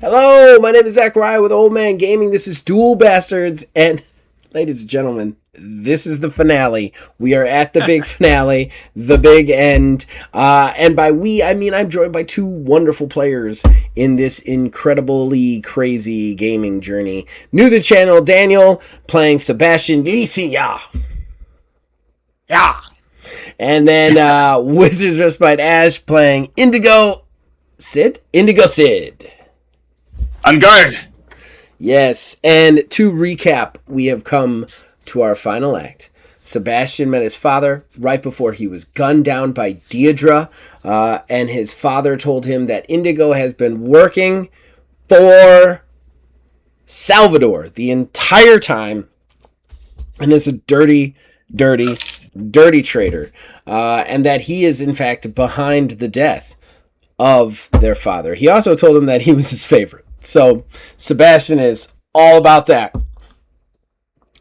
Hello, my name is Zachariah with Old Man Gaming. This is Duel Bastards, and ladies and gentlemen, this is the finale. We are at the big finale, the big end. And by we, I mean I'm joined by two wonderful players in this incredibly crazy gaming journey. New to the channel, Daniel playing Sebastian Licia. Yeah. And then Wizards Respite Ash playing Indigo Sid. On guard! Yes, and to recap, we have come to our final act. Sebastian met his father right before he was gunned down by Deirdre, and his father told him that Indigo has been working for Salvador the entire time, and is a dirty traitor, and that he is in fact behind the death of their father. He also told him that he was his favorite. So Sebastian is all about that.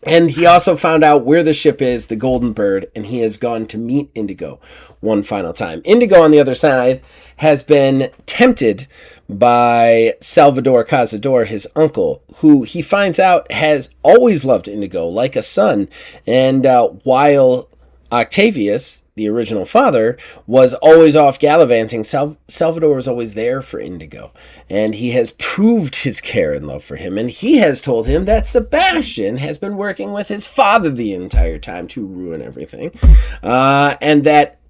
And he also found out where the ship is, the Golden Bird, and he has gone to meet Indigo one final time. Indigo, on the other side, has been tempted by Salvador Cazador, his uncle, who he finds out has always loved Indigo like a son. And while Octavius, the original father, was always off gallivanting, Salvador was always there for Indigo. And he has proved his care and love for him. And he has told him that Sebastian has been working with his father the entire time to ruin everything. And that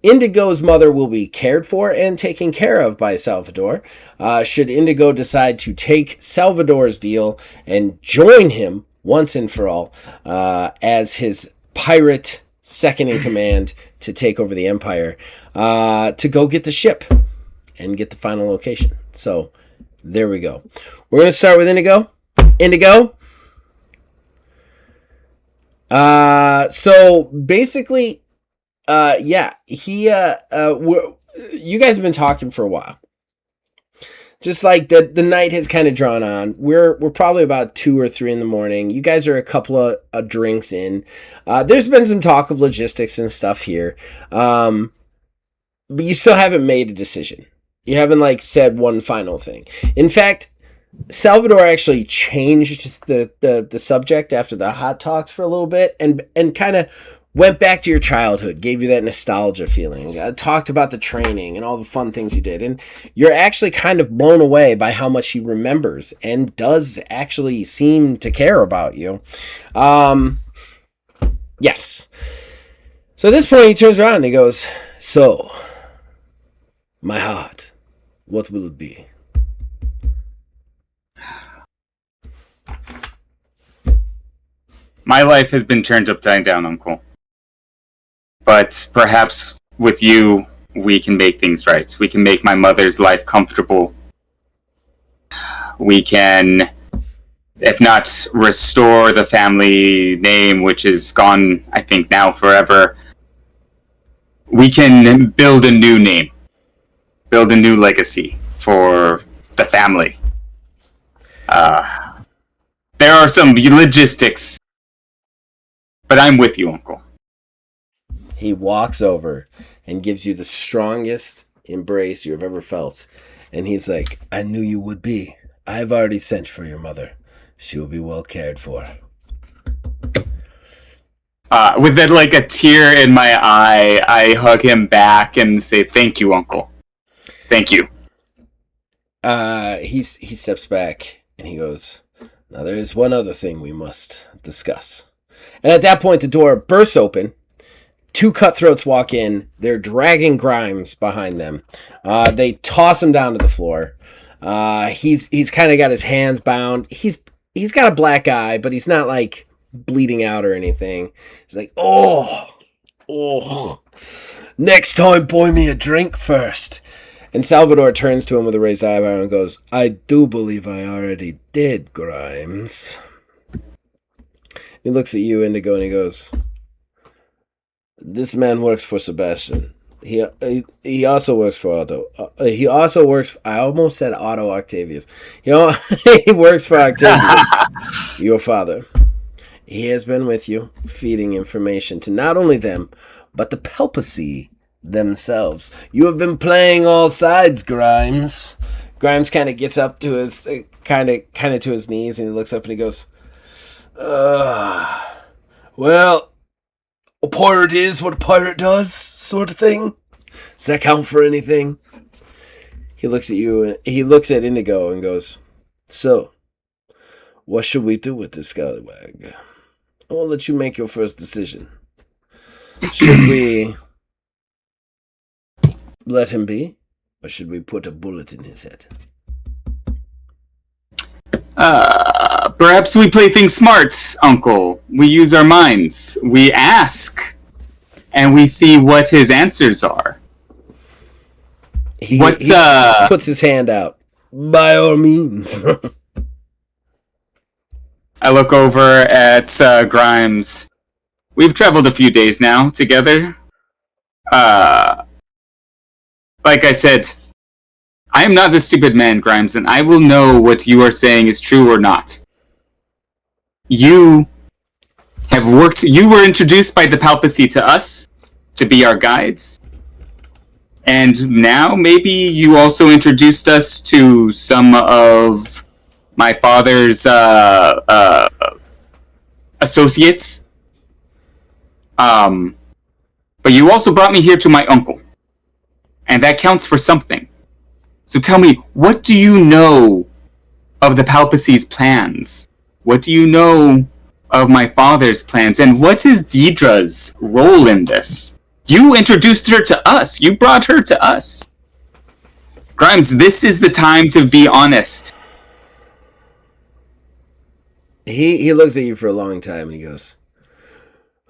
Indigo's mother will be cared for and taken care of by Salvador, should Indigo decide to take Salvador's deal and join him once and for all as his pirate second in command to take over the Empire, to go get the ship and get the final location. So there we go. We're going to start with Indigo. So basically, you guys have been talking for a while. Just like the night has kind of drawn on. We're probably about 2 or 3 in the morning. You guys are a couple of drinks in. There's been some talk of logistics and stuff here. But you still haven't made a decision. You haven't said one final thing. In fact, Salvador actually changed the subject after the hot talks for a little bit and kind of went back to your childhood, gave you that nostalgia feeling, talked about the training and all the fun things you did. And you're actually kind of blown away by how much he remembers and does actually seem to care about you. Yes. So at this point, he turns around and he goes, "So, my heart, what will it be?" My life has been turned upside down, Uncle. But perhaps with you, we can make things right. We can make my mother's life comfortable. We can, if not restore the family name, which is gone, I think, now forever, we can build a new name. Build a new legacy for the family. There are some logistics. But I'm with you, Uncle. He walks over and gives you the strongest embrace you've ever felt. And he's like, "I knew you would be. I've already sent for your mother. She will be well cared for." With that, a tear in my eye, I hug him back and say, "Thank you, Uncle. Thank you." He steps back and he goes, "Now there is one other thing we must discuss." And at that point, the door bursts open. 2 cutthroats walk in. They're dragging Grimes behind them. They toss him down to the floor. He's kind of got his hands bound. He's got a black eye, but he's not bleeding out or anything. He's like, oh, next time pour me a drink first. And Salvador turns to him with a raised eyebrow and goes, "I do believe I already did, Grimes." He looks at you, Indigo, and he goes, "This man works for Sebastian. He also works for Otto. He also works. I almost said Otto Octavius. He works for Octavius, your father. He has been with you, feeding information to not only them, but the Papacy themselves. You have been playing all sides, Grimes. Grimes kind of gets up to his kind of to his knees, and he looks up and he goes, well, a pirate is what a pirate does, sort of thing. Does that count for anything? He looks at you, and he looks at Indigo and goes, so, what should we do with this scallywag? I will let you make your first decision. Should we let him be? Or should we put a bullet in his head? Perhaps we play things smart, Uncle. We use our minds. We ask. And we see what his answers are. He puts his hand out. By all means. I look over at Grimes. We've traveled a few days now together. Like I said, I am not a stupid man, Grimes, and I will know what you are saying is true or not. You were introduced by the Palpacy to us to be our guides. And now maybe you also introduced us to some of my father's associates. But you also brought me here to my uncle. And that counts for something. So tell me, what do you know of the Palpacy's plans? What do you know of my father's plans? And what is Deidre's role in this? You introduced her to us. You brought her to us. Grimes, this is the time to be honest. He looks at you for a long time and he goes,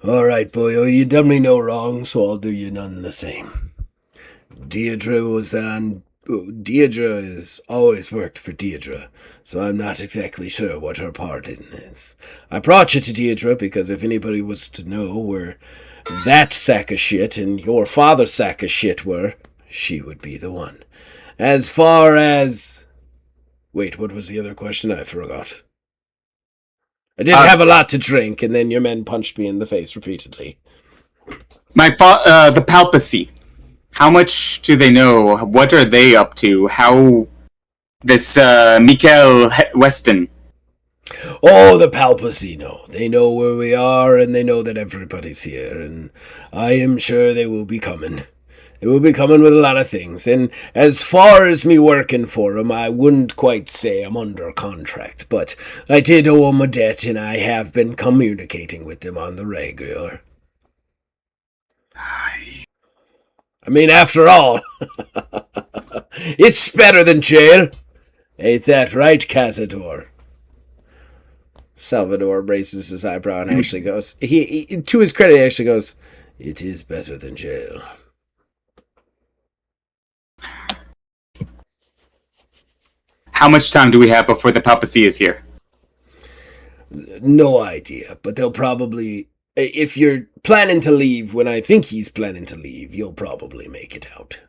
all right, boyo, you done me no wrong, so I'll do you none the same. Deirdre has always worked for Deirdre, so I'm not exactly sure what her part in this. I brought you to Deirdre because if anybody was to know where that sack of shit and your father's sack of shit were, she would be the one. As far as... Wait, what was the other question? I forgot. I did have a lot to drink, and then your men punched me in the face repeatedly. The Palpacy. How much do they know? What are they up to? How... This, Mikael Weston. Oh, the Palpacy know. They know where we are, and they know that everybody's here, and I am sure they will be coming. They will be coming with a lot of things, and as far as me working for them, I wouldn't quite say I'm under contract, but I did owe them a debt, and I have been communicating with them on the regular. I mean, after all, it's better than jail. Ain't that right, Cazador? Salvador raises his eyebrow and actually goes, he to his credit, actually goes, it is better than jail. How much time do we have before the Palpacy is here? No idea, but they'll probably... If you're planning to leave when I think he's planning to leave, you'll probably make it out.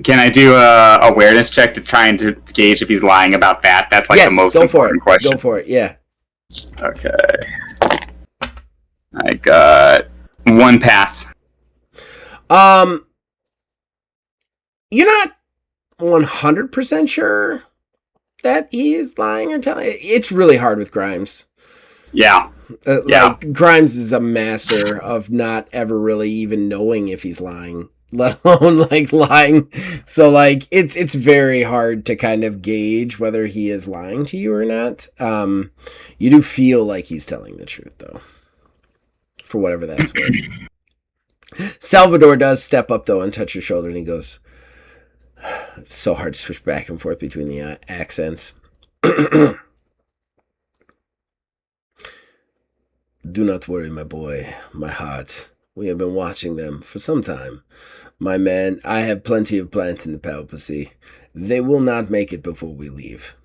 Can I do a awareness check to try and to gauge if he's lying about that? That's like the most important question. Go for it, yeah. Okay. I got one pass. You're not 100% sure that he is lying or telling. It's really hard with Grimes. Yeah. Like, Grimes is a master of not ever really even knowing if he's lying, let alone like lying. So like it's very hard to kind of gauge whether he is lying to you or not. You do feel like he's telling the truth though, for whatever that's worth. Salvador does step up though and touch your shoulder, and he goes, it's so hard to switch back and forth between the accents. Do not worry, my boy, my heart. We have been watching them for some time. My man, I have plenty of plants in the Palpacy. They will not make it before we leave.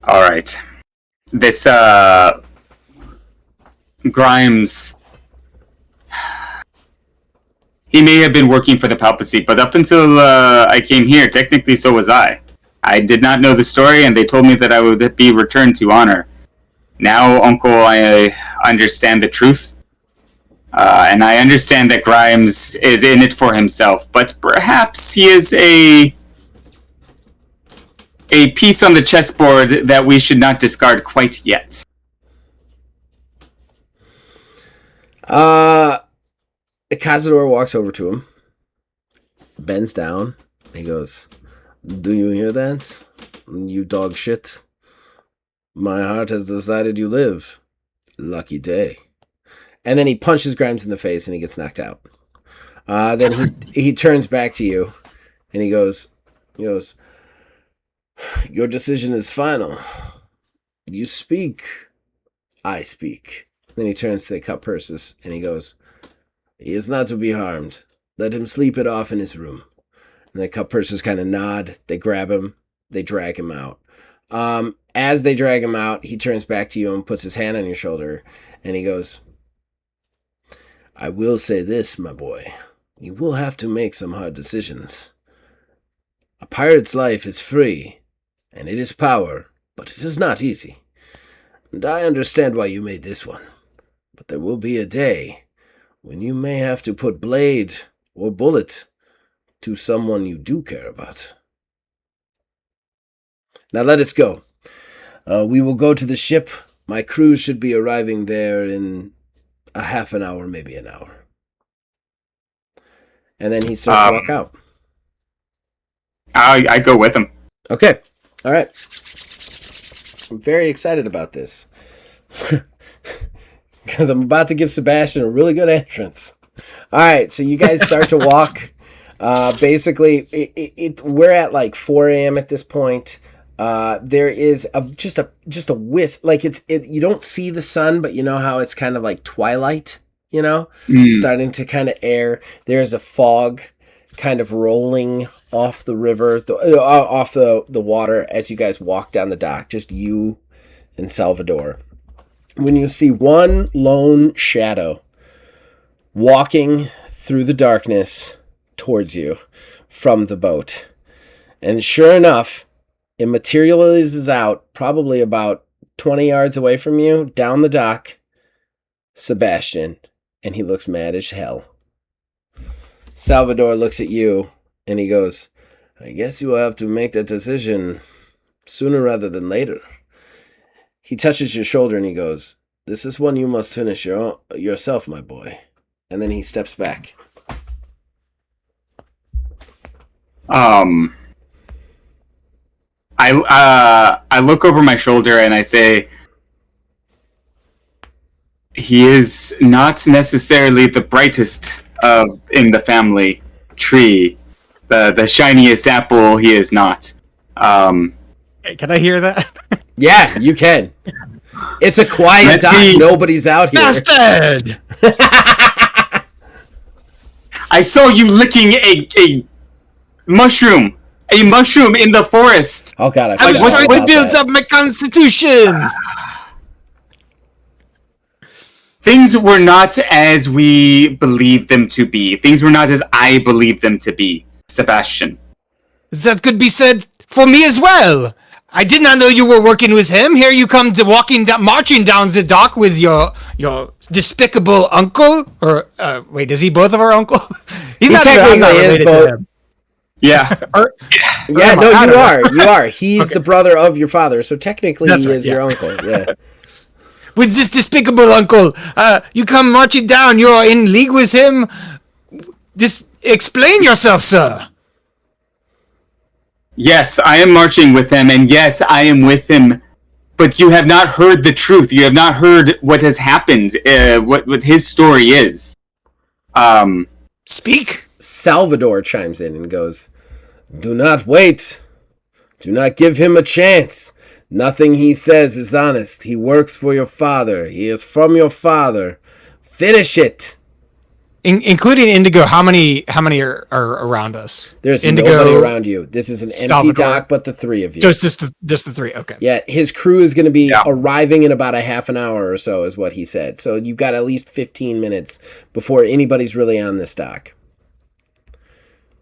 Alright. This, Grimes... He may have been working for the Palpacy, but up until I came here, technically so was I. I did not know the story, and they told me that I would be returned to honor. Now, Uncle, I understand the truth. And I understand that Grimes is in it for himself, but perhaps he is a piece on the chessboard that we should not discard quite yet. Cazador walks over to him, bends down, he goes, "Do you hear that? You dog shit. My heart has decided you live. Lucky day." And then he punches Grimes in the face and he gets knocked out. Then he turns back to you and he goes, "Your decision is final. You speak, I speak." Then he turns to the cup purses and he goes, "He is not to be harmed. Let him sleep it off in his room." And the cup purses kind of nod. They grab him. They drag him out. As they drag him out, he turns back to you and puts his hand on your shoulder and he goes, "I will say this, my boy. You will have to make some hard decisions. A pirate's life is free, and it is power, but it is not easy. And I understand why you made this one. But there will be a day when you may have to put blade or bullet to someone you do care about. Now let us go. We will go to the ship. My crew should be arriving there in a half an hour, maybe an hour." And then he starts to walk out. I go with him. Okay. All right. I'm very excited about this. Because I'm about to give Sebastian a really good entrance. All right. So you guys start to walk. Basically, we're at like 4 a.m. at this point. There is just a wisp, like you don't see the sun, but you know how it's kind of like twilight, starting to kind of air. There's a fog kind of rolling off the river, off the water as you guys walk down the dock, just you and Salvador. When you see one lone shadow walking through the darkness towards you from the boat. And sure enough, it materializes out probably about 20 yards away from you, down the dock, Sebastian, and he looks mad as hell. Salvador looks at you, and he goes, "I guess you will have to make that decision sooner rather than later." He touches your shoulder, and he goes, "This is one you must finish yourself, my boy." And then he steps back. I look over my shoulder and I say, "He is not necessarily the brightest in the family tree. The shiniest apple, he is not." Hey, can I hear that? Yeah, you can. It's a quiet dock. Nobody's out here. Bastard! I saw you licking a mushroom. A mushroom in the forest. Oh God! I was trying to build up my constitution. Things were not as we believed them to be. Things were not as I believed them to be, Sebastian. That could be said for me as well. I did not know you were working with him. Here you come to marching down the dock with your despicable uncle. Or wait, is he both of our uncle? He not related to him. Yeah. Yeah, no, you are. You are. He's okay. The brother of your father, so technically he is your uncle. Yeah. With this despicable uncle, you come marching down. You're in league with him. Just explain yourself, sir. Yes, I am marching with him, and yes, I am with him. But you have not heard the truth. You have not heard what has happened. What his story is. Speak. Salvador chimes in and goes, "Do not wait. Do not give him a chance. Nothing he says is honest. He works for your father. He is from your father. Finish it." Including Indigo, how many are around us? There's Indigo, nobody around you. This is an empty dock, but the three of you. Just the three, okay. Yeah, his crew is going to be arriving in about a half an hour or so, is what he said. So you've got at least 15 minutes before anybody's really on this dock.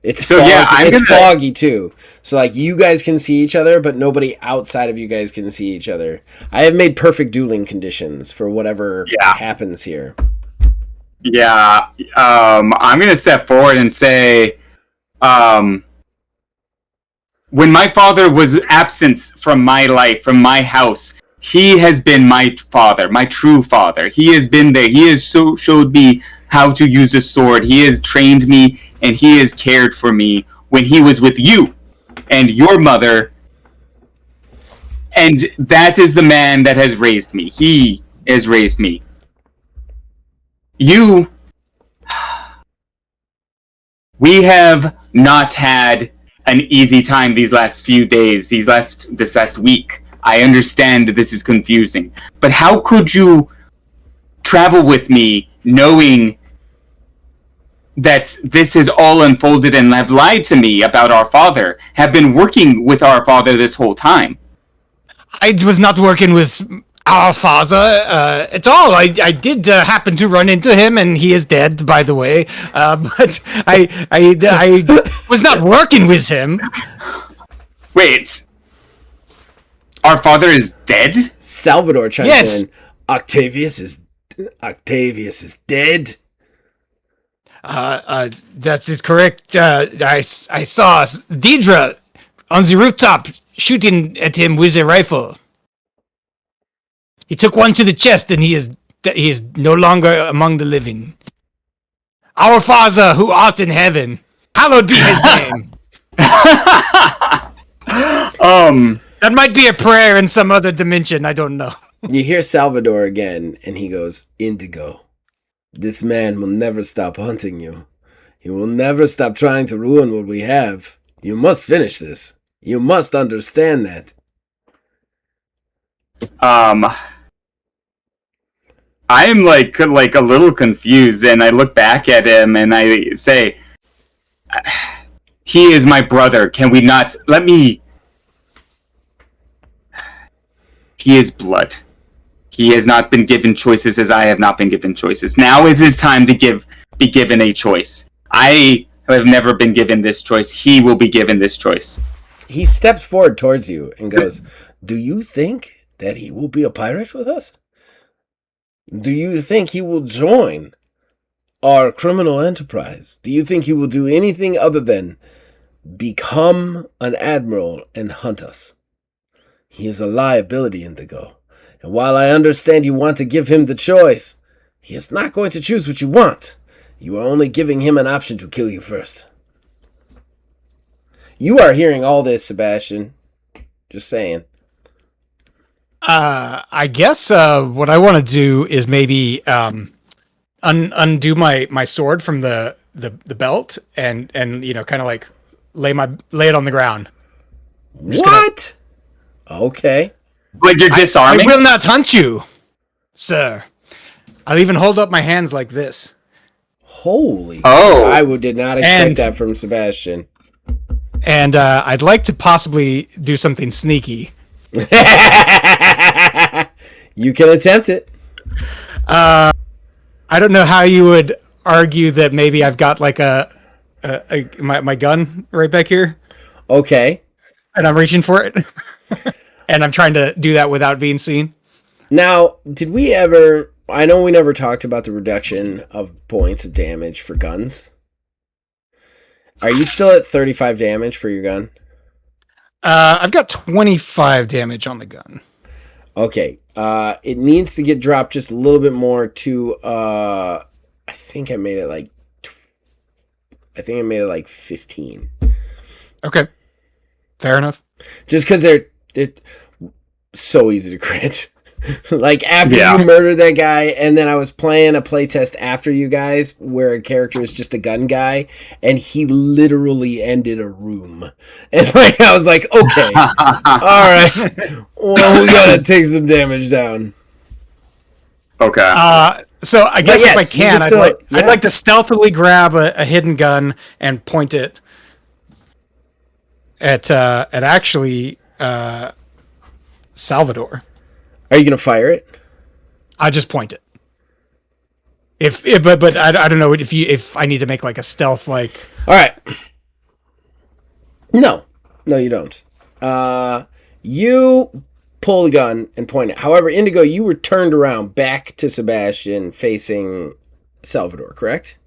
It's So, foggy. yeah, It's foggy too. So like you guys can see each other, but nobody outside of you guys can see each other. I have made perfect dueling conditions for whatever happens here. Yeah. I'm gonna step forward and say, when my father was absent from my life, from my house, he has been my father, my true father. He has been there. He has showed me how to use a sword. He has trained me, and he has cared for me when he was with you and your mother. And that is the man that has raised me. He has raised me. We have not had an easy time these last few days, this last week. I understand that this is confusing, but how could you travel with me knowing that this has all unfolded and have lied to me about our father, have been working with our father this whole time? I was not working with our father at all. I did happen to run into him, and he is dead, by the way. But I was not working with him. Wait, our father is dead? Salvador chimes Yes. in. Octavius is dead. That is correct. I saw Deidre on the rooftop shooting at him with a rifle. He took one to the chest, and he is no longer among the living. Our Father, who art in heaven, hallowed be his name. That might be a prayer in some other dimension. I don't know. You hear Salvador again, and he goes, Indigo, this man will never stop hunting you. He will never stop trying to ruin what we have. You must finish this. You must understand that. I am like a little confused, and I look back at him and I say, he is my brother. Can we not let me? He is blood. He has not been given choices as I have not been given choices. Now is his time to be given a choice. I have never been given this choice. He will be given this choice. He steps forward towards you and goes, do you think that he will be a pirate with us? Do you think he will join our criminal enterprise? Do you think he will do anything other than become an admiral and hunt us? He is a liability, Indigo. And while I understand you want to give him the choice, he is not going to choose what you want. You are only giving him an option to kill you first. You are hearing all this, Sebastian. Just saying. I guess what I want to do is maybe undo my sword from the belt and kind of like lay it on the ground. What? Okay. Like you're disarming? I will not hunt you, sir. I'll even hold up my hands like this. Holy. Oh. I did not expect that from Sebastian. And I'd like to possibly do something sneaky. You can attempt it. I don't know how you would argue that maybe I've got like my gun right back here. Okay. And I'm reaching for it. And I'm trying to do that without being seen. Now, did we ever... I know we never talked about the reduction of points of damage for guns. Are you still at 35 damage for your gun? I've got 25 damage on the gun. Okay. It needs to get dropped just a little bit more to... I think I made it like... 15. Okay. Fair enough. Just because they're so easy to crit. Like, after Yeah. you murdered that guy, and then I was playing a playtest after you guys, where a character is just a gun guy, and he literally ended a room. And, like, I was like, okay, alright, well, we gotta take some damage down. Okay. So I guess yes, if I you can, can still- I'd like to stealthily grab a hidden gun and point it at actually Salvador. Are you gonna fire it? I just point it. But I don't know if I need to make like a stealth like. Alright. No, no, you don't. You pull the gun and point it. However, Indigo, you were turned around back to Sebastian facing Salvador, correct?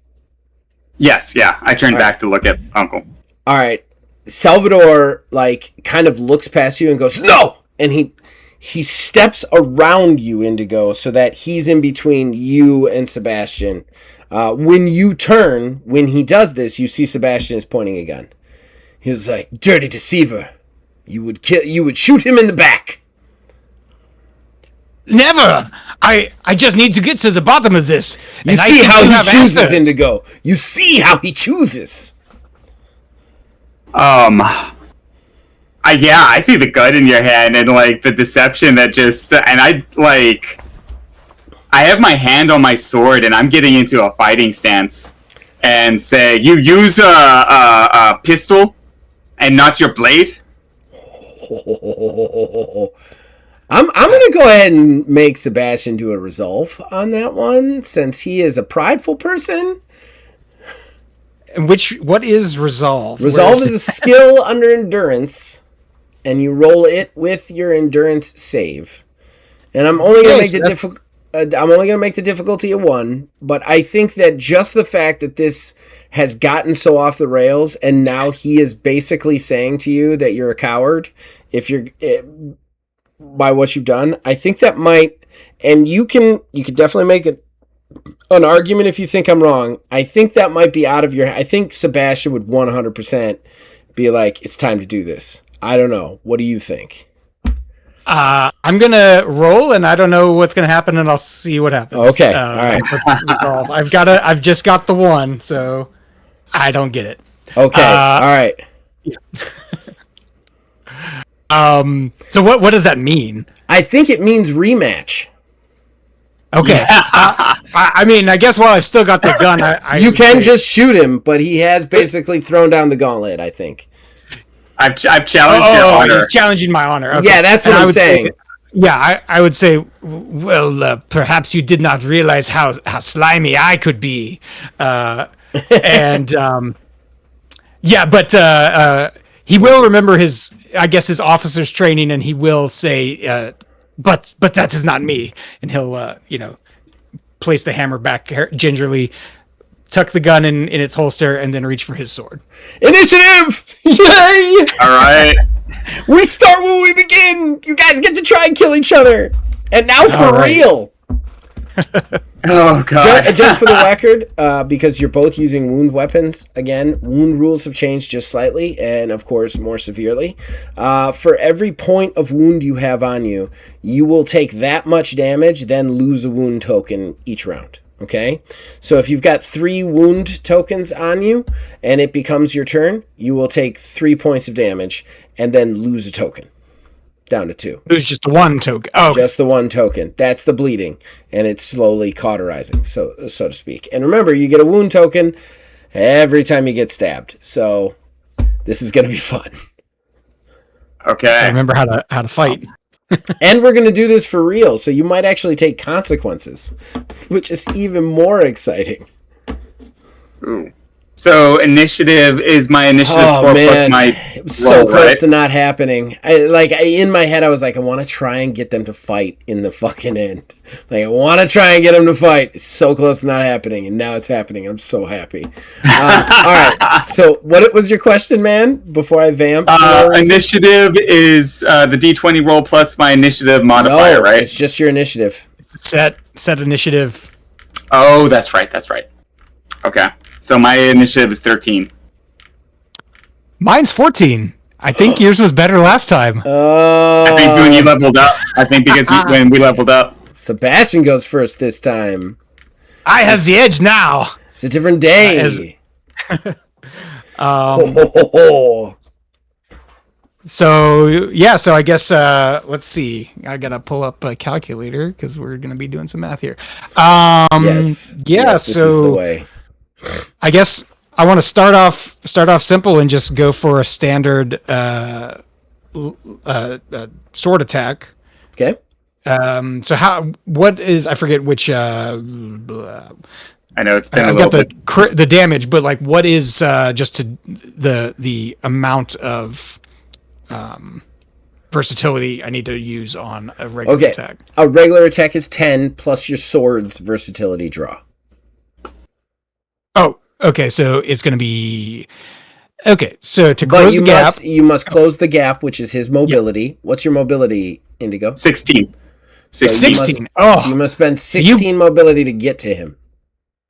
Yes, yeah. I turned back to look at Uncle. All right. Salvador, like, kind of looks past you and goes, no! And he steps around you, Indigo, so that he's in between you and Sebastian. When you turn, when he does this, you see Sebastian is pointing a gun. He was like, dirty deceiver. You would shoot him in the back. Never. I just need to get to the bottom of this. You see how he chooses, Indigo. You see how he chooses. I see the gun in your hand and like the deception that just and I have my hand on my sword and I'm getting into a fighting stance and say, you use a pistol and not your blade? I'm gonna go ahead and make Sebastian do a resolve on that one, since he is a prideful person. And what is resolve? Resolve is a skill under endurance, and you roll it with your endurance save. And I'm only gonna make the difficulty a 1, but I think that just the fact that this has gotten so off the rails, and now he is basically saying to you that you're a coward, by what you've done, I think that might, and you could definitely make an argument if you think I'm wrong. I think that might be out of your. I think Sebastian would 100% be like, it's time to do this. I don't know. What do you think? I'm gonna roll, and I don't know what's gonna happen, and I'll see what happens. Okay, all right. I've just got the 1, so I don't get it. Okay, all right. Yeah. So what does that mean? I think it means rematch. Okay. Yeah. I mean, I guess while I've still got the gun, you can just shoot him, but he has basically thrown down the gauntlet, I think. I've challenged your honor. He's challenging my honor. Okay. Yeah, that's what I'm saying. I would say, well, perhaps you did not realize how slimy I could be. He will remember his officer's training, and he will say, but that is not me. And he'll, place the hammer back gingerly, tuck the gun in its holster, and then reach for his sword. Initiative! Yay! All right. We start when we begin. You guys get to try and kill each other. And now for real. Oh, God. Just for the record, because you're both using wound weapons, again, wound rules have changed just slightly, and of course, more severely. For every point of wound you have on you, you will take that much damage, then lose a wound token each round. Okay? So if you've got 3 wound tokens on you, and it becomes your turn, you will take 3 points of damage, and then lose a token. Down to 2. It was just the 1 token. Oh, just the 1 token. That's the bleeding, and it's slowly cauterizing, so to speak. And remember, you get a wound token every time you get stabbed. So this is going to be fun. Okay. I remember how to fight. And we're going to do this for real, so you might actually take consequences, which is even more exciting. Ooh. So initiative is my initiative score plus my it was so roll, close right? to not happening. In my head, I was like, I want to try and get them to fight in the fucking end. Like, I want to try and get them to fight. It's so close to not happening, and now it's happening. I'm so happy. All right. So, what was your question, man? Before I vamp. Initiative is the D20 roll plus my initiative modifier, right? It's just your initiative. Set initiative. Oh, that's right. Okay. So my initiative is 13. Mine's 14. I think yours was better last time. I think when you leveled up. I think because when we leveled up. Sebastian goes first this time. I have the edge now. It's a different day. So I guess let's see. I gotta pull up a calculator because we're gonna be doing some math here. Yes, this is the way. I guess I want to start off simple and just go for a standard sword attack. Okay. So what is, I forget which I know it's been a I've little got bit. the damage, but like, what is just to the amount of versatility I need to use on a regular attack? A regular attack is 10 plus your sword's versatility draw. Oh, okay. So it's going to be okay. So to close the gap, you must close the gap, which is his mobility. Yep. What's your mobility, Indigo? 16. So 16. So you must spend 16 mobility to get to him.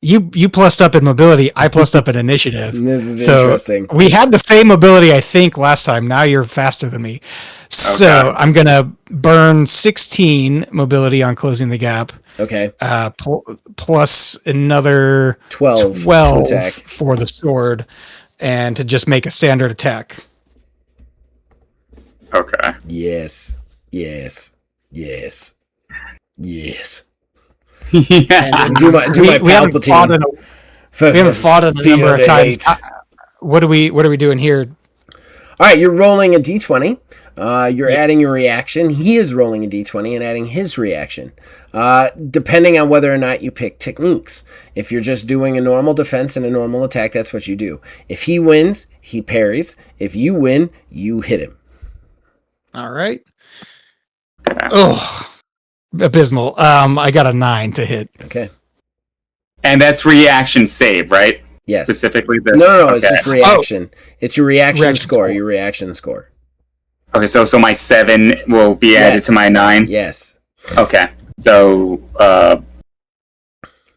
You plussed up in mobility. I plussed up in initiative. This is interesting. We had the same mobility, I think, last time. Now you're faster than me. So I'm gonna burn 16 mobility on closing the gap. Okay. Plus another 12 attack for the sword, and to just make a standard attack. Okay. Yes. Yeah. Do my Palpatine. We haven't fought in a number of times. What are we doing here? All right, you're rolling a d20. You're adding your reaction. He is rolling a d20 and adding his reaction. Depending on whether or not you pick techniques. If you're just doing a normal defense and a normal attack, that's what you do. If he wins, he parries. If you win, you hit him. All right. Oh, abysmal. I got a 9 to hit. Okay. And that's reaction save, right? Yes. Specifically the No, it's just reaction. It's your reaction score. Score. Your reaction score. Okay, so my 7 will be added to my 9? Yes. Okay. So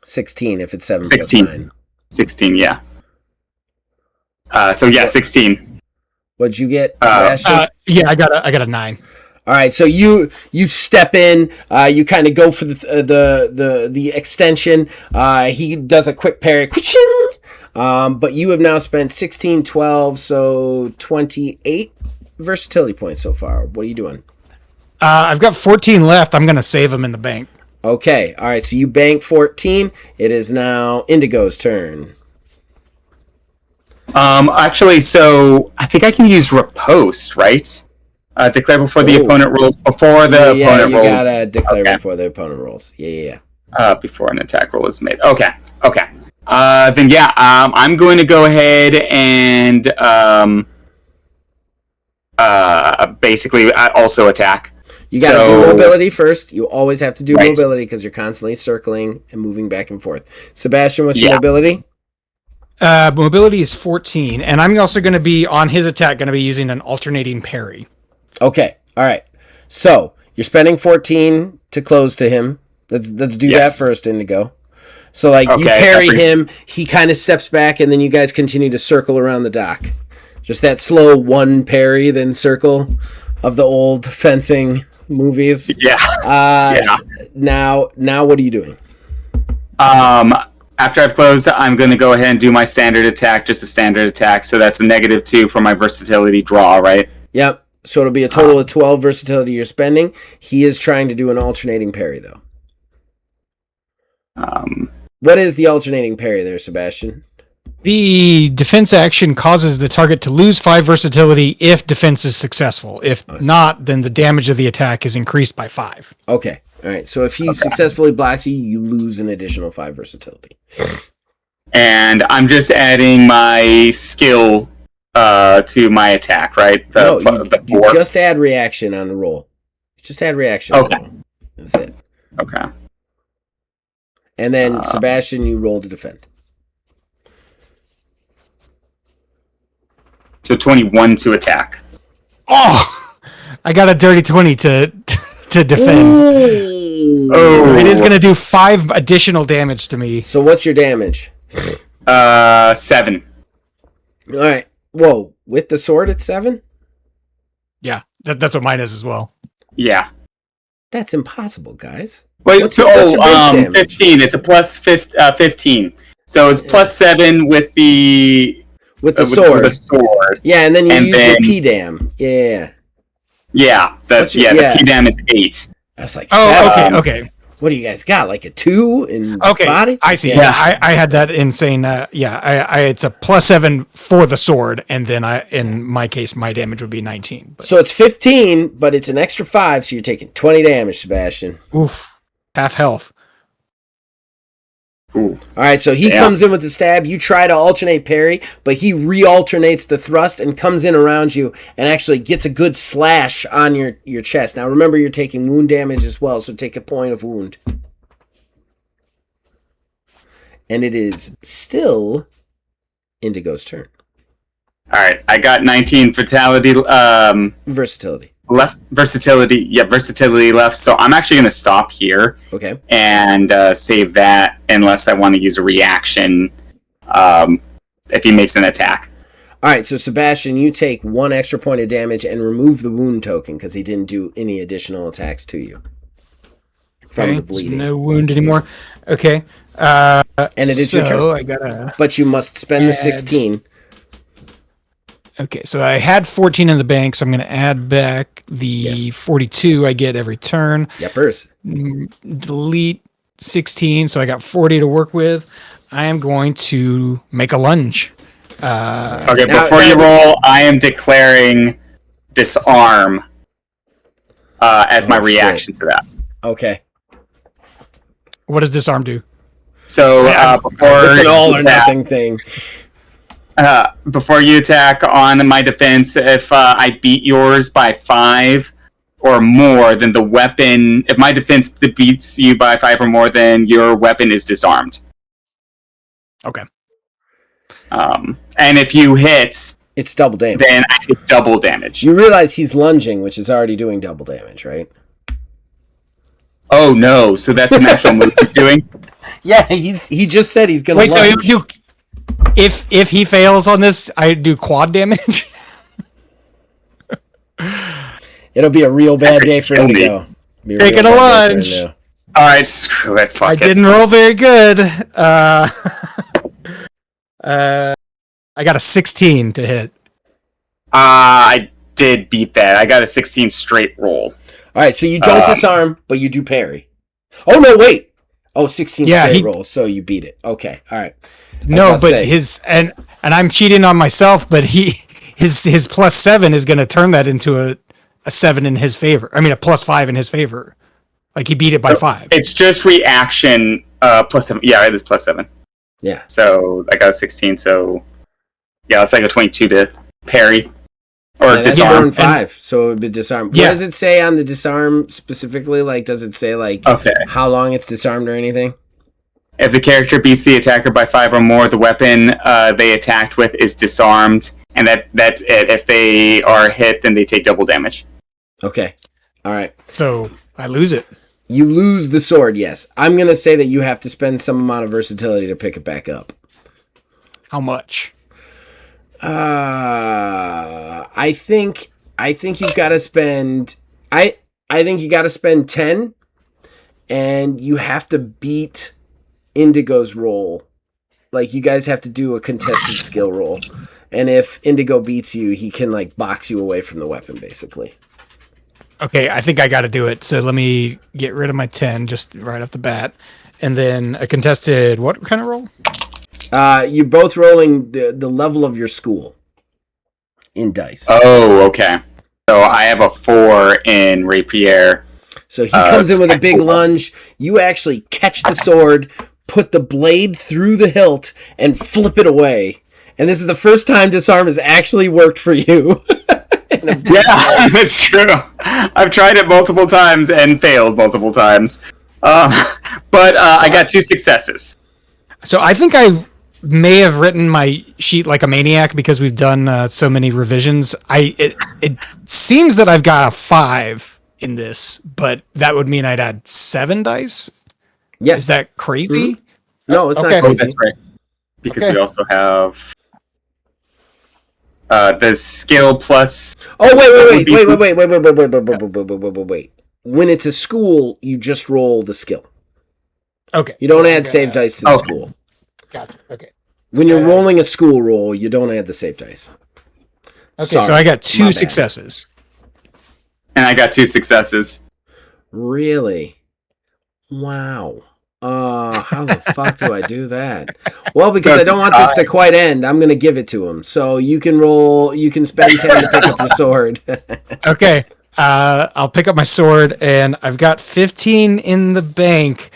16 if it's 7 16. plus 9. 16, yeah. 16. What'd you get, Sebastian? Yeah, I got a 9. All right, so you step in, you kind of go for the extension. He does a quick parry, but you have now spent 16, 12, so 28 versatility points so far. What are you doing? I've got 14 left. I'm gonna save them in the bank. Okay, all right. So you bank 14. It is now Indigo's turn. Actually, so I think I can use riposte, right? Declare before the opponent rolls. Before the opponent rolls. Yeah, you gotta declare before the opponent rolls. Yeah. Before an attack roll is made. Okay. Then yeah, I'm going to go ahead and basically also attack. You gotta do mobility first. You always have to do mobility because you're constantly circling and moving back and forth. Sebastian, what's your mobility? Mobility is 14, and I'm also going to be on his attack. Going to be using an alternating parry. Okay. All right. So you're spending 14 to close to him. Let's do that first, Indigo. So you parry him, he kind of steps back, and then you guys continue to circle around the dock. Just that slow one parry, then circle of the old fencing movies. Yeah. Now what are you doing? After I've closed, I'm going to go ahead and do my standard attack, just a standard attack. So that's a -2 for my versatility draw, right? Yep. So it'll be a total of 12 versatility you're spending. He is trying to do an alternating parry, though. What is the alternating parry there, Sebastian? The defense action causes the target to lose 5 versatility if defense is successful. If not, then the damage of the attack is increased by 5. Okay. All right. So if he successfully blocks you, you lose an additional 5 versatility. And I'm just adding my skill to my attack, right? You just add reaction on the roll. Just add reaction. Okay. On the roll. That's it. Okay. And then, Sebastian, you roll to defend. So 21 to attack. Oh! I got a dirty 20 to defend. Oh. It is going to do 5 additional damage to me. So what's your damage? 7. All right. Whoa. With the sword, it's 7? Yeah, that's what mine is as well. Yeah. That's impossible, guys. Wait, what's your base damage? 15. It's a plus 15. So it's plus 7 with the sword. With the sword. Yeah, and then you use your P-dam. Yeah. Yeah. The P-dam is 8. That's like 7. Okay. What do you guys got? Like a 2 in body? I see. Yeah. I had that insane. It's a plus 7 for the sword, and then in my case, my damage would be 19. But. So it's 15, but it's an extra 5, so you're taking 20 damage, Sebastian. Oof. Half health. Ooh. Ooh. All right, so he comes in with the stab. You try to alternate parry, but he re-alternates the thrust and comes in around you and actually gets a good slash on your chest. Now, remember, you're taking wound damage as well, so take a point of wound. And it is still Indigo's turn. All right, I got 19 fatality. Versatility. Versatility left. So I'm actually going to stop here. Okay. And save that unless I want to use a reaction if he makes an attack. All right, so Sebastian, you take 1 extra point of damage and remove the wound token because he didn't do any additional attacks to you from the bleeding. So no wound anymore. Okay. And it is your turn. But you must spend the 16. Okay, so I had 14 in the bank, so I'm going to add back the 42 I get every turn. Yepers. Delete 16, so I got 40 to work with. I am going to make a lunge. Okay, before you roll, I am declaring disarm as my reaction to that. Okay. What does disarm do? So before it's an all or nothing thing. Before you attack on my defense, if I beat yours by 5 or more, then the weapon... If my defense beats you by 5 or more, then your weapon is disarmed. Okay. And if you hit... It's double damage. Then I take double damage. You realize he's lunging, which is already doing double damage, right? Oh, no. So that's an actual move he's doing? Yeah, he just said he's going to lunge. So if he fails on this, I do quad damage? It'll be a real bad day for Indigo. Taking a lunge. All right, screw it. Fuck I it. didn't roll very good. I got a 16 to hit. I did beat that. I got a 16 straight roll. All right, so you don't disarm, but you do parry. Oh, no, wait. Oh, 16 straight rolls, so you beat it. Okay, all right. No, but his and I'm cheating on myself, but his +7 is going to turn that into a 7 in his favor. I mean, a +5 in his favor. Like he beat it by 5. It's just reaction +7. Yeah, it is +7. Yeah. So I got a 16. So yeah, it's like a 22 to parry or disarm. 5, so it would be disarm. Yeah. What does it say on the disarm specifically? Like, does it say how long it's disarmed or anything? If the character beats the attacker by 5 or more, the weapon they attacked with is disarmed, and that's it. If they are hit, then they take double damage. Okay. All right. So I lose it. You lose the sword, yes. I'm going to say that you have to spend some amount of versatility to pick it back up. How much? I think you've got to spend... I think you got to spend 10, and you have to beat Indigo's roll. Like, you guys have to do a contested skill roll. And if Indigo beats you, he can, box you away from the weapon, basically. Okay, I think I got to do it. So let me get rid of my 10 just right off the bat. And then a contested, what kind of roll? You're both rolling the level of your school in dice. Oh, okay. So I have a 4 in Rapier. So he comes in with a big lunge. You actually catch the sword, put the blade through the hilt, and flip it away. And this is the first time disarm has actually worked for you. Yeah, that's true. I've tried it multiple times and failed multiple times. But I got 2 successes. So I think I may have written my sheet like a maniac because we've done so many revisions. It seems that I've got a 5 in this, but that would mean I'd add 7 dice? Yes. Is that crazy? Mm-hmm. No, it's not crazy. Oh, that's right. Because we also have... the skill plus... Oh, wait. When it's a school, you just roll the skill. Okay. You don't add save dice to the school. Gotcha. Okay. When you're rolling a school roll, you don't add the save dice. Okay, so I got 2 successes. And I got 2 successes. Really? Wow. How the fuck do I do that? Well, because I don't want this to quite end, I'm going to give it to him. So you can spend 10 to pick up your sword. Okay. I'll pick up my sword, and I've got 15 in the bank.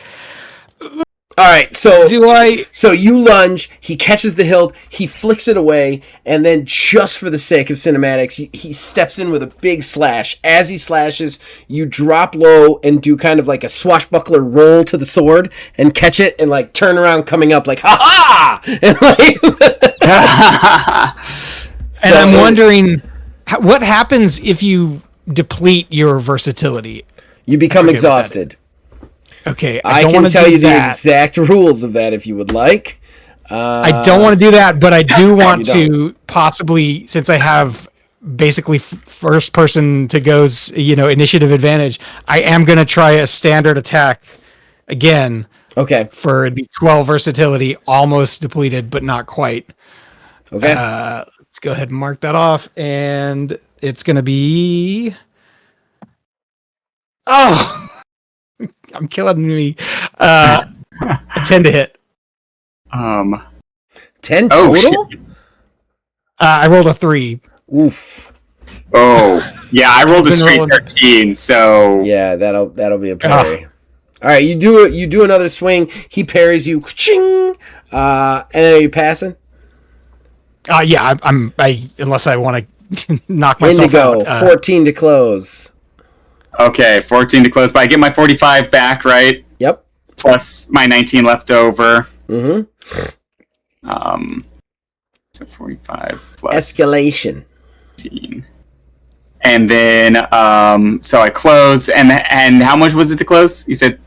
All right, so Do I? So you lunge, he catches the hilt, he flicks it away, and then just for the sake of cinematics, he steps in with a big slash. As he slashes, you drop low and do kind of like a swashbuckler roll to the sword and catch it and like turn around coming up like, ha ha! And I'm wondering, what happens if you deplete your versatility? You become exhausted. Okay, I don't can wanna tell do you the that. exact rules of that if you would like. I don't want to do that, but I do want You to possibly, since I have basically first person to go's, initiative advantage, I am going to try a standard attack again Okay. for the 12 versatility, almost depleted, but not quite. Okay. Let's go ahead and mark that off, and it's going to be... Oh! I'm killing me. A 10 to hit. 10 Oh, total? shit. I rolled a 3. Oof. Oh, yeah, I rolled a Been straight rolling. 13, so... Yeah, that'll be a parry. All right, you do another swing. He parries you, ching, and then are you passing? Yeah, I unless I want to knock myself Indigo, out. 14 to close. Okay, 14 to close, but I get my 45 back, right? Yep. Plus my 19 left over. Mm-hmm. So 45 plus Escalation. 15. And then, so I close, and how much was it to close? You said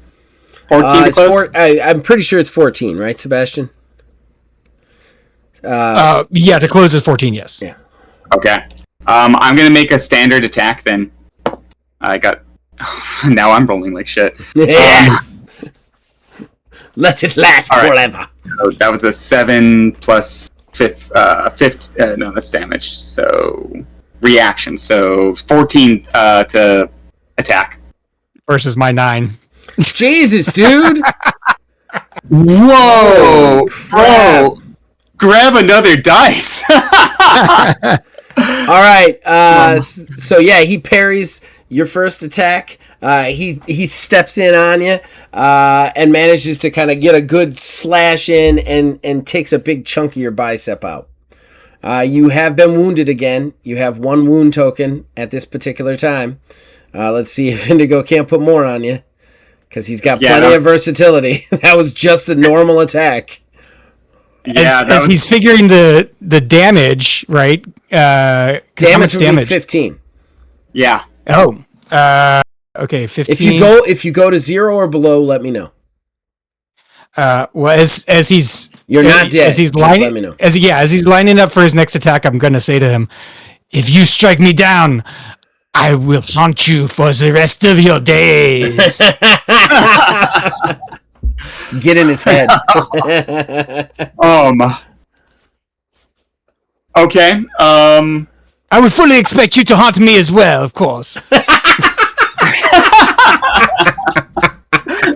14 to close? I'm pretty sure it's 14, right, Sebastian? Yeah, to close is 14. Yes. Yeah. Okay. I'm gonna make a standard attack then. I got. Now I'm rolling like shit. Yes. Let it last All right. forever. So that was a 7 plus 5. No, that's damage. So reaction. So 14 to attack. Versus my 9. Jesus, dude. Whoa, crap. bro! Grab another dice. All right. So yeah, he parries your first attack. He steps in on you and manages to kind of get a good slash in and takes a big chunk of your bicep out. You have been wounded again. You have 1 wound token at this particular time. Let's see if Indigo can't put more on you because he's got plenty of versatility. That was just a normal attack. Yeah, as he's figuring the damage, right? Damage would be 15. Yeah. Oh. Okay, 15. If you go to 0 or below, let me know. Well, as he's You're not dead. As he's Just lining, let me know. as he's lining up for his next attack, I'm going to say to him, "If you strike me down, I will haunt you for the rest of your days." Get in his head. Okay. I would fully expect you to haunt me as well, of course.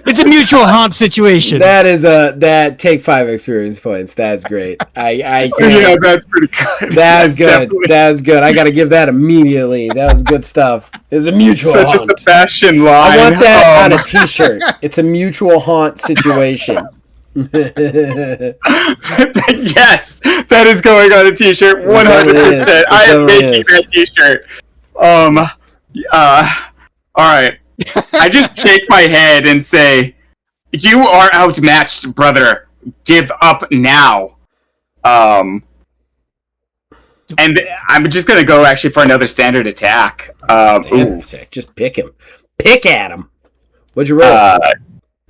It's a mutual haunt situation. That take 5 experience points. That's great. I can't. Yeah, that's pretty good. That's good. That's good. I got to give that immediately. That was good stuff. It's a mutual Such haunt. a fashion line. I want that on a t-shirt. It's a mutual haunt situation. Yes, that is going on a t-shirt. 100%. I am making that t-shirt. All right. I just shake my head and say, "You are outmatched, brother. Give up now." And I'm just gonna go actually for another standard attack. Standard attack. Just pick him. Pick at him. What'd you roll?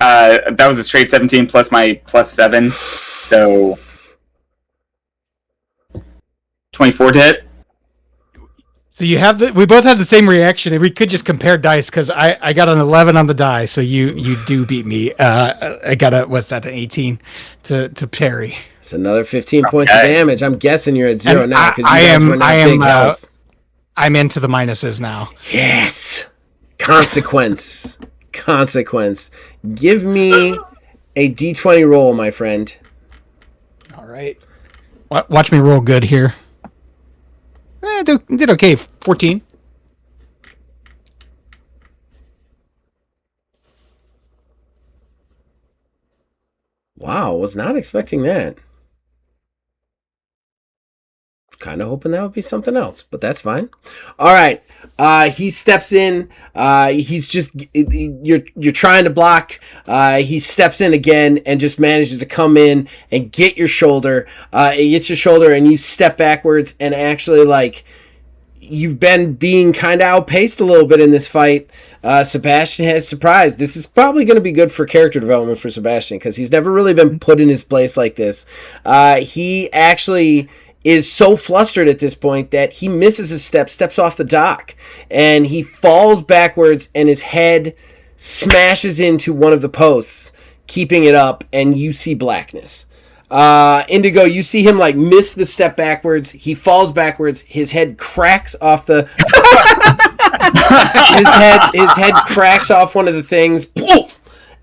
That was a straight 17 plus my plus 7, so 24 to hit. So we both have the same reaction, and we could just compare dice because I got an 11 on the die, so you do beat me. I got an 18 to parry. It's another 15 points of damage. I'm guessing you're at 0 And now because you guys went out big health. I'm into the minuses now. Yes. Consequence. Give me a d20 roll, my friend. All right. Watch me roll good here. Did okay. 14. Wow, was not expecting that. Kind of hoping that would be something else, but that's fine. All right. He steps in. He's just you're trying to block. He steps in again and just manages to come in and get your shoulder. It gets your shoulder and you step backwards and actually like you've been being kind of outpaced a little bit in this fight. Sebastian has surprised. This is probably going to be good for character development for Sebastian because he's never really been put in his place like this. He actually is so flustered at this point that he misses a step, steps off the dock, and he falls backwards and his head smashes into one of the posts, keeping it up, and you see blackness. Indigo, you see him like miss the step backwards. He falls backwards. His head cracks off the... his head cracks off one of the things,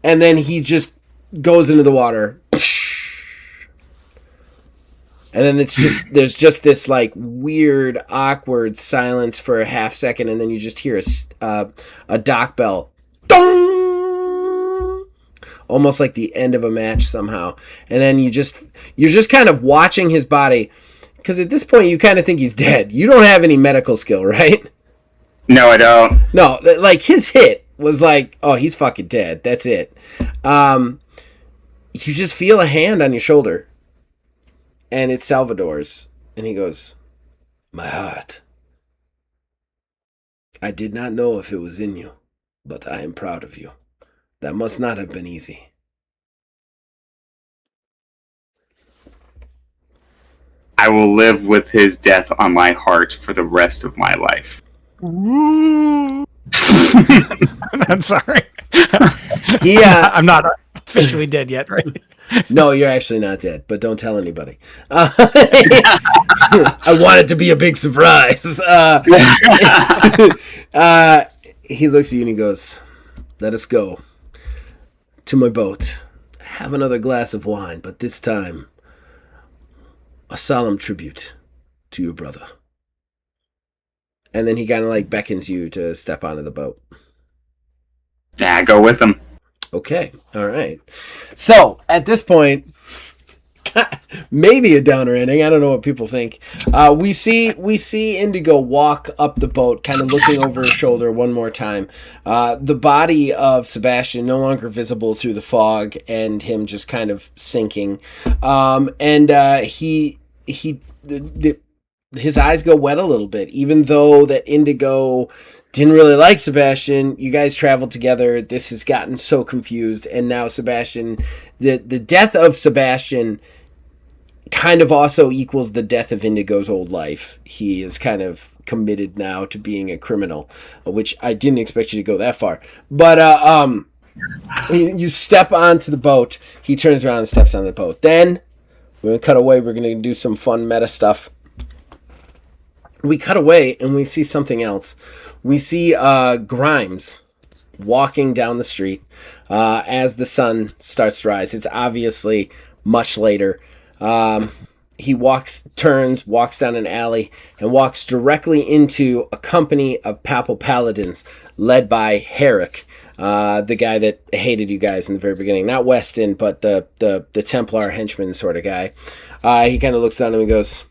and then he just goes into the water. And then there's just this like weird, awkward silence for a half second, and then you just hear a dock bell, dong, almost like the end of a match somehow. And then you're just kind of watching his body, because at this point you kind of think he's dead. You don't have any medical skill, right? No, I don't. No, like his hit was like, oh, he's fucking dead. That's it. You just feel a hand on your shoulder. And it's Salvador's. And he goes, my heart. I did not know if it was in you, but I am proud of you. That must not have been easy. I will live with his death on my heart for the rest of my life. I'm sorry. I'm not officially dead yet, right? No, you're actually not dead, but don't tell anybody. I want it to be a big surprise. He looks at you and he goes, let us go to my boat. Have another glass of wine, but this time a solemn tribute to your brother. And then he kind of like beckons you to step onto the boat. Yeah, go with him. Okay, all right. So at this point, maybe a downer ending. I don't know what people think. We see Indigo walk up the boat, kind of looking over his shoulder one more time. The body of Sebastian no longer visible through the fog, and him just kind of sinking. His eyes go wet a little bit, even though that Indigo didn't really like Sebastian. You guys traveled together. This has gotten so confused. And now Sebastian, the death of Sebastian kind of also equals the death of Indigo's old life. He is kind of committed now to being a criminal, which I didn't expect you to go that far. But you step onto the boat. He turns around and steps on the boat. Then we're going to cut away. We're going to do some fun meta stuff. We cut away and we see something else. We see Grimes walking down the street as the sun starts to rise. It's obviously much later. He walks down an alley, and walks directly into a company of Papal Paladins led by Herrick, the guy that hated you guys in the very beginning. Not Weston, but the Templar henchman sort of guy. He kind of looks down at him and goes,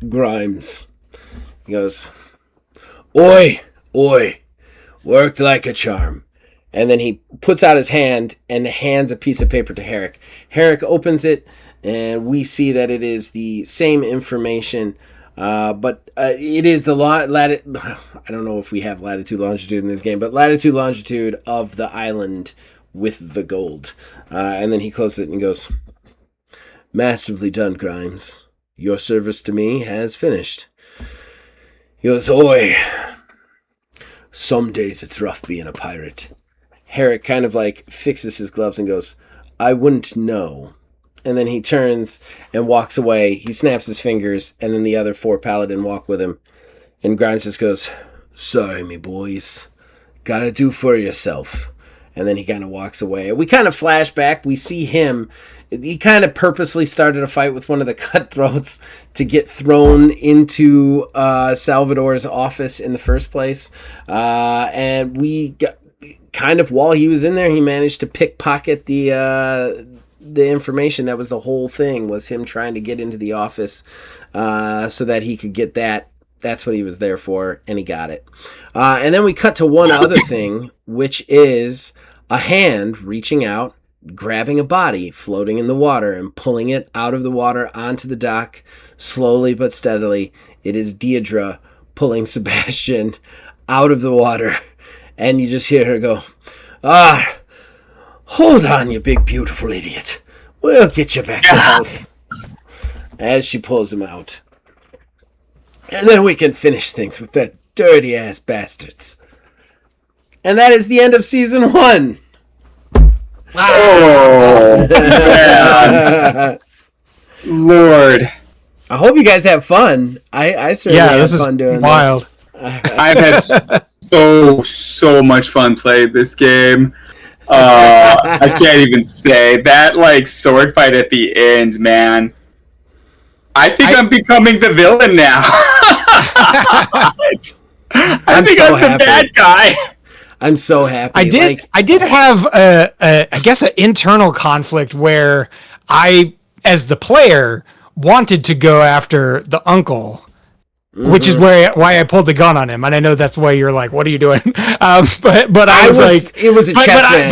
Grimes. He goes, Oi, worked like a charm. And then he puts out his hand and hands a piece of paper to Herrick. Herrick opens it, and we see that it is the same information, but it is the I don't know if we have latitude, longitude in this game, but latitude, longitude of the island with the gold. And then he closes it and goes, Masterfully done, Grimes. Your service to me has finished. He goes, Oi, some days it's rough being a pirate. Herrick kind of like fixes his gloves and goes, I wouldn't know. And then he turns and walks away. He snaps his fingers, and then the other 4 paladin walk with him. And Grimes just goes, Sorry, me boys. Gotta do for yourself. And then he kind of walks away. We kind of flash back. We see him. He kind of purposely started a fight with one of the cutthroats to get thrown into Salvador's office in the first place. And we got, kind of while he was in there, he managed to pickpocket the the information. That was the whole thing, was him trying to get into the office so that he could get that. That's what he was there for, and he got it. And then we cut to one other thing, which is a hand reaching out, grabbing a body floating in the water and pulling it out of the water onto the dock slowly but steadily. It is Deirdre pulling Sebastian out of the water, and you just hear her go, hold on, you big beautiful idiot. We'll get you back to health. As she pulls him out. And then we can finish things with that dirty ass bastards. And that is the end of season 1. Oh, man. Lord. I hope you guys have fun. I certainly have fun doing wild. this. I've had so much fun playing this game. I can't even say that, like, sword fight at the end, man. I think I'm becoming the villain now. I think I'm the bad guy. I'm so happy. I did have I guess an internal conflict where I, as the player, wanted to go after the uncle, which is why I pulled the gun on him. And I know that's why you're like, "What are you doing?" But I was like, it was a chess match.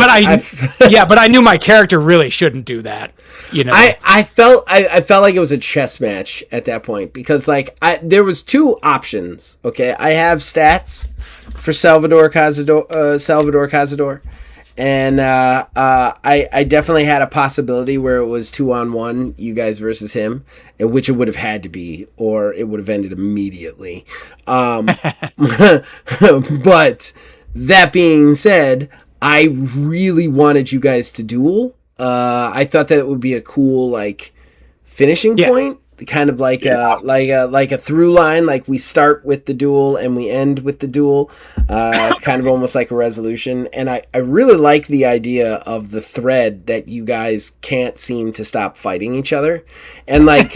But I knew my character really shouldn't do that. You know, I felt like it was a chess match at that point, because like there was 2 options. Okay, I have stats for Salvador Cazador, and I definitely had a possibility where it was 2-on-1, you guys versus him, which it would have had to be, or it would have ended immediately. But that being said, I really wanted you guys to duel. I thought that it would be a cool, like, finishing point, kind of like a through line. Like, we start with the duel and we end with the duel, kind of almost like a resolution. And I really like the idea of the thread that you guys can't seem to stop fighting each other. And like,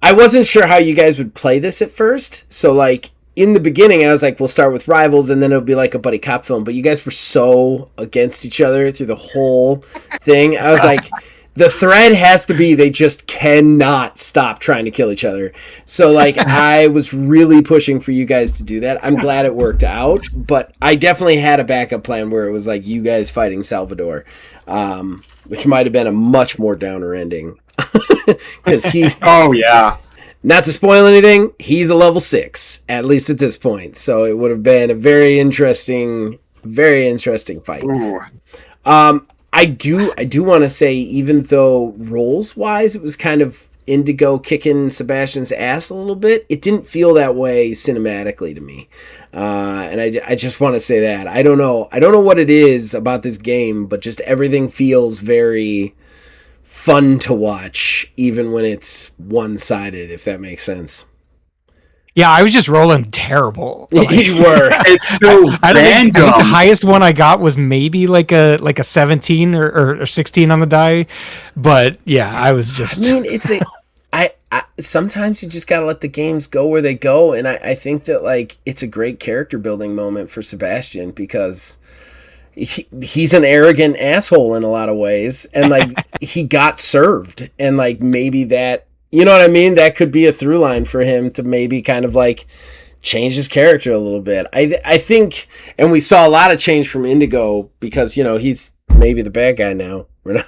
I wasn't sure how you guys would play this at first, so like, in the beginning, I was like, we'll start with rivals, and then it'll be like a buddy cop film. But you guys were so against each other through the whole thing. I was like, the thread has to be they just cannot stop trying to kill each other. So, like, I was really pushing for you guys to do that. I'm glad it worked out. But I definitely had a backup plan where it was like you guys fighting Salvador, which might have been a much more downer ending. Because he... Oh, yeah. Not to spoil anything, he's a level 6, at least at this point. So it would have been a very interesting fight. I do want to say, even though roles-wise it was kind of Indigo kicking Sebastian's ass a little bit, it didn't feel that way cinematically to me. And I just want to say that. I don't know what it is about this game, but just everything feels very fun to watch, even when it's one-sided, if that makes sense. Yeah, I was just rolling terrible. You were. It's so I think random. the highest one I got was maybe like a 17 or 16 on the die, but yeah, I was just. I mean, I sometimes you just gotta let the games go where they go, and I think that like it's a great character building moment for Sebastian, because he's an arrogant asshole in a lot of ways, and like he got served, and like maybe that, you know what I mean, that could be a through line for him to maybe kind of like change his character a little bit. I think, and we saw a lot of change from Indigo, because, you know, he's maybe the bad guy now. We're not.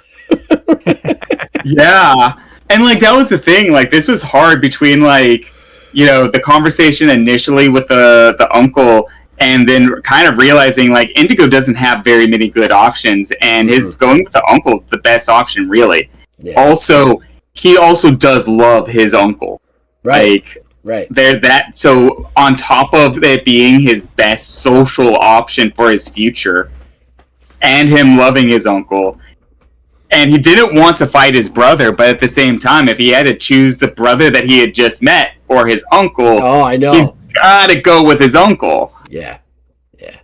Yeah, and like that was the thing, like this was hard between like, you know, the conversation initially with the uncle, and then kind of realizing like Indigo doesn't have very many good options, and his going with the uncle's the best option, really. Yeah. Also, he also does love his uncle. Right. Like, right. They're that, so on top of it being his best social option for his future, and him loving his uncle, and he didn't want to fight his brother, but at the same time, if he had to choose the brother that he had just met or his uncle, I know, he's got to go with his uncle. Yeah.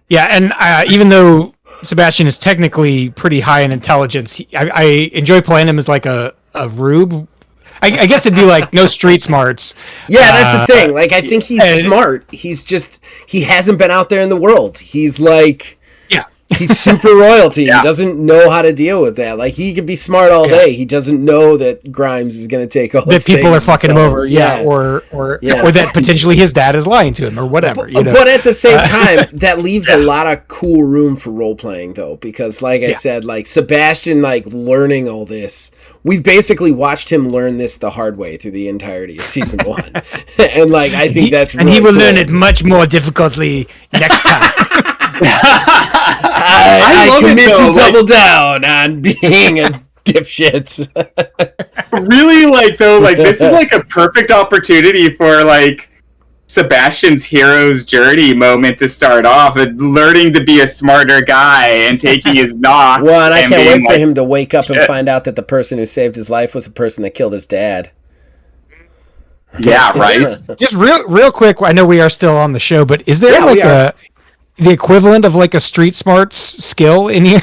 And even though Sebastian is technically pretty high in intelligence, I enjoy playing him as like a rube. I guess it'd be like no street smarts. Yeah, that's the thing. Like, I think he's smart. He's just, he hasn't been out there in the world. He's like, He's super royalty. Yeah. He doesn't know how to deal with that. Like, he could be smart all day. He doesn't know that Grimes is going to take all that people are fucking him over. Yeah. Or that potentially his dad is lying to him or whatever. But at the same time, that leaves a lot of cool room for role playing, though, because like I said, like Sebastian, like learning all this. We've basically watched him learn this the hard way through the entirety of season 1, and like I think that's really he will cool. learn it much more difficultly next time. I commit to double down on being a dipshit. Really, like though, like this is like a perfect opportunity for like Sebastian's hero's journey moment to start off, and learning to be a smarter guy and taking his knocks. Well, and I can't wait for like, him to wake up and find out that the person who saved his life was the person that killed his dad. Yeah, right. Just real quick, I know we are still on the show, but is there the equivalent of like a street smarts skill in here?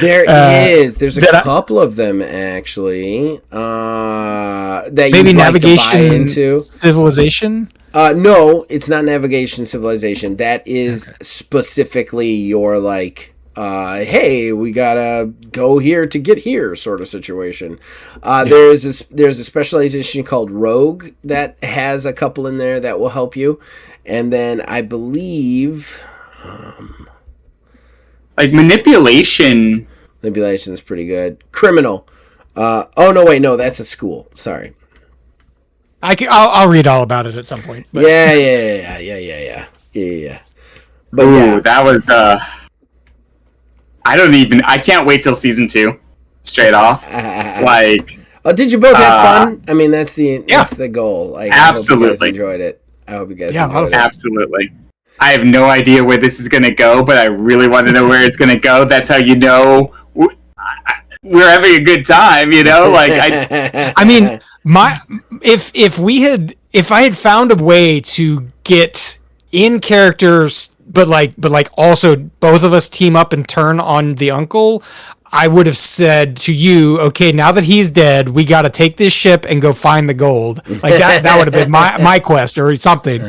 There's a couple of them actually. That maybe you'd navigation, like to buy into. civilization. No, it's not navigation civilization. That is specifically your like, hey, we gotta go here to get here sort of situation. There's a specialization called Rogue that has a couple in there that will help you, and then I believe, like manipulation. Manipulation is pretty good. Criminal. No, that's a school. Sorry. I'll read all about it at some point. But. Yeah. But ooh, that was I can't wait till season 2. Straight off. Like, did you both have fun? I mean, that's the goal. Like, absolutely. I hope you guys enjoyed it. I hope you guys enjoyed it. Absolutely. I have no idea where this is going to go, but I really want to know where it's going to go. That's how you know we're having a good time, you know? Like, I mean, if I had found a way to get in characters, but also both of us team up and turn on the uncle, I would have said to you, okay, now that he's dead, we got to take this ship and go find the gold. Like that would have been my quest or something.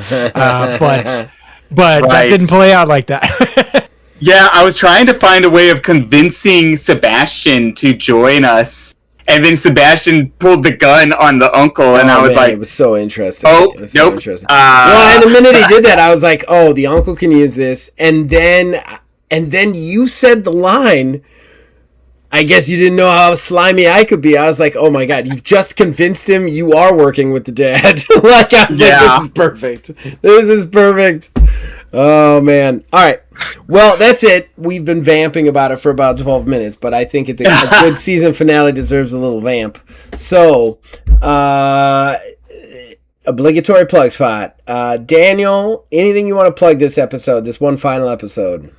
But that didn't play out like that. Yeah, I was trying to find a way of convincing Sebastian to join us. And then Sebastian pulled the gun on the uncle, and I was like... It was so interesting. Oh, nope. So interesting. And the minute he did that, I was like, oh, the uncle can use this. And then you said the line... I guess you didn't know how slimy I could be. I was like, oh my God, you've just convinced him you are working with the dad. Like, I was like, this is perfect. This is perfect. Oh, man. All right. Well, that's it. We've been vamping about it for about 12 minutes, but I think a good season finale deserves a little vamp. So, obligatory plug spot. Daniel, anything you want to plug this episode, this one final episode?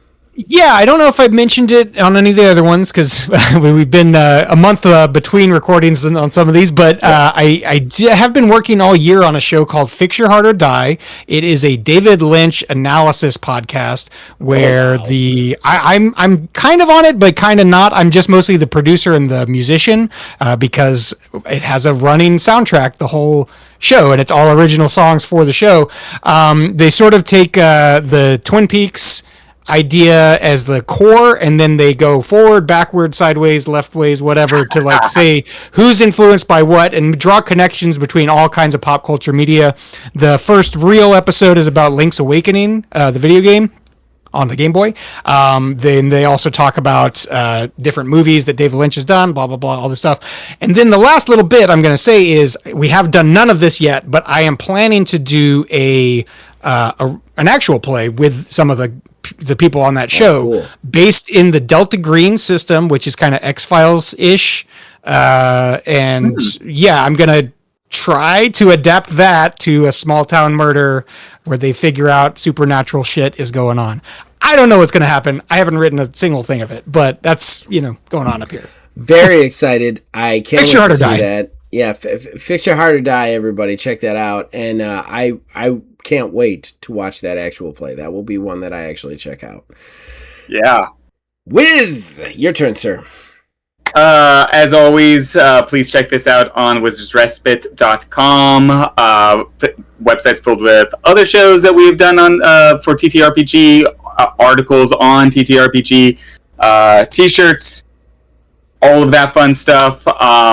Yeah, I don't know if I've mentioned it on any of the other ones because we've been a month between recordings on some of these, but yes. I have been working all year on a show called Fix Your Heart or Die. It is a David Lynch analysis podcast where I'm kind of on it, but kind of not. I'm just mostly the producer and the musician because it has a running soundtrack, the whole show, and it's all original songs for the show. They sort of take the Twin Peaks idea as the core, and then they go forward, backward, sideways, left ways, whatever, to like say who's influenced by what and draw connections between all kinds of pop culture media. The first real episode is about Link's Awakening, the video game on the Game Boy. Then they also talk about different movies that David Lynch has done, blah, blah, blah, all this stuff. And then the last little bit I'm going to say is we have done none of this yet, but I am planning to do an actual play with some of the people on that show, based in the Delta Green system, which is kind of X-Files-ish. I'm going to try to adapt that to a small town murder where they figure out supernatural shit is going on. I don't know what's going to happen. I haven't written a single thing of it, but that's, going on up here. Very excited. I can't Fix Your Heart or see Die. that. Yeah, Fix Your Heart or Die, everybody. Check that out. And I can't wait to watch that actual play. That will be one that I actually check out. Yeah. Wiz, your turn, sir. As always, please check this out on wizardsrespite.com. Website's filled with other shows that we've done on for TTRPG. articles on TTRPG, t-shirts, all of that fun stuff.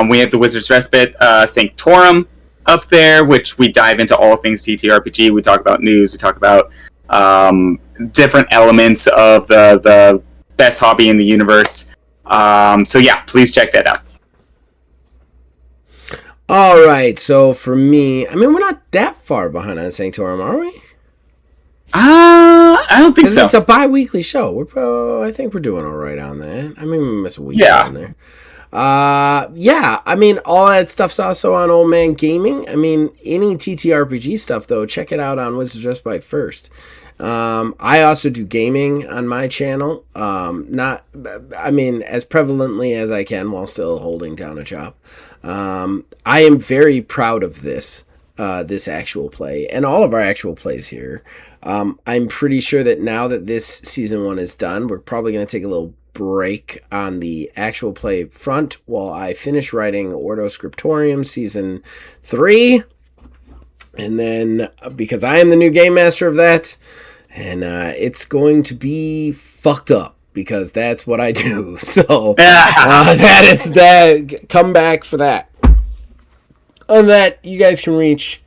We have the Wizard's Respite Sanctorum up there, which we dive into all things TTRPG. We talk about news. We talk about different elements of the best hobby in the universe. So yeah, please check that out. All right, so for me, I mean, we're not that far behind on Sanctorum, are we? I don't think so. It's a bi-weekly show. I think we're doing all right on that. I mean, we miss a week on there. Yeah, I mean, all that stuff's also on Old Man Gaming. I mean, any TTRPG stuff, though, check it out on Wizards Respite first. I also do gaming on my channel. Not, I mean, as prevalently as I can while still holding down a job. I am very proud of this actual play and all of our actual plays here. I'm pretty sure that now that this season 1 is done, we're probably going to take a little break on the actual play front while I finish writing Ordo Scriptorium season 3. And then, because I am the new game master of that, and it's going to be fucked up because that's what I do. So that is that. Come back for that. On that, you guys can reach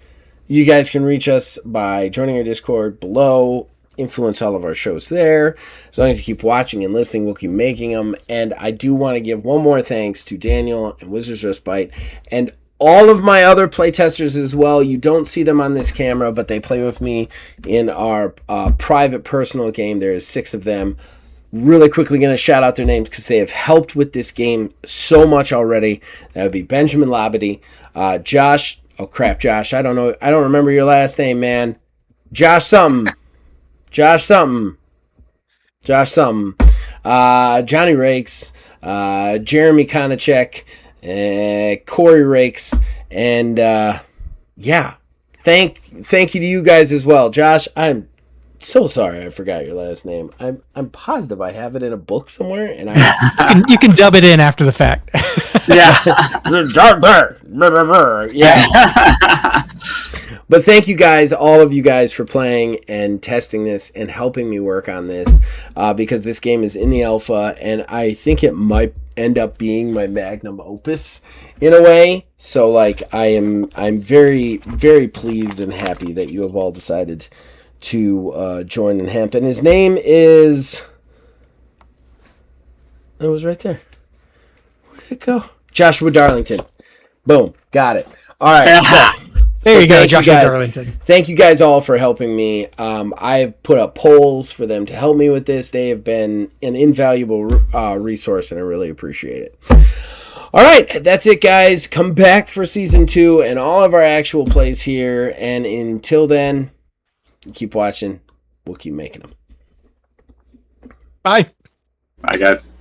us by joining our Discord below. Influence all of our shows there. As long as you keep watching and listening, we'll keep making them. And I do want to give one more thanks to Daniel and Wizards Respite and all of my other playtesters as well. You don't see them on this camera, but they play with me in our private personal game. There is 6 of them. Really quickly going to shout out their names because they have helped with this game so much already. That would be Benjamin Labadie, Josh. Oh crap, Josh. I don't know. I don't remember your last name, man. Josh something. Johnny Rakes, Jeremy Konachek, Corey Rakes, and yeah, thank you to you guys as well. Josh, I'm so sorry I forgot your last name. I'm positive I have it in a book somewhere, and you can dub it in after the fact. Yeah. But thank you guys, all of you guys, for playing and testing this and helping me work on this, because this game is in the alpha, and I think it might end up being my magnum opus in a way. So, like, I'm very, very pleased and happy that you have all decided to join in hemp. And his name is... It was right there. Where did it go? Joshua Darlington. Boom. Got it. All right. So, there you go, Joshua Darlington. Thank you guys all for helping me. I've put up polls for them to help me with this. They have been an invaluable resource, and I really appreciate it. All right, that's it, guys. Come back for season 2 and all of our actual plays here. And until then, keep watching. We'll keep making them. Bye. Bye, guys.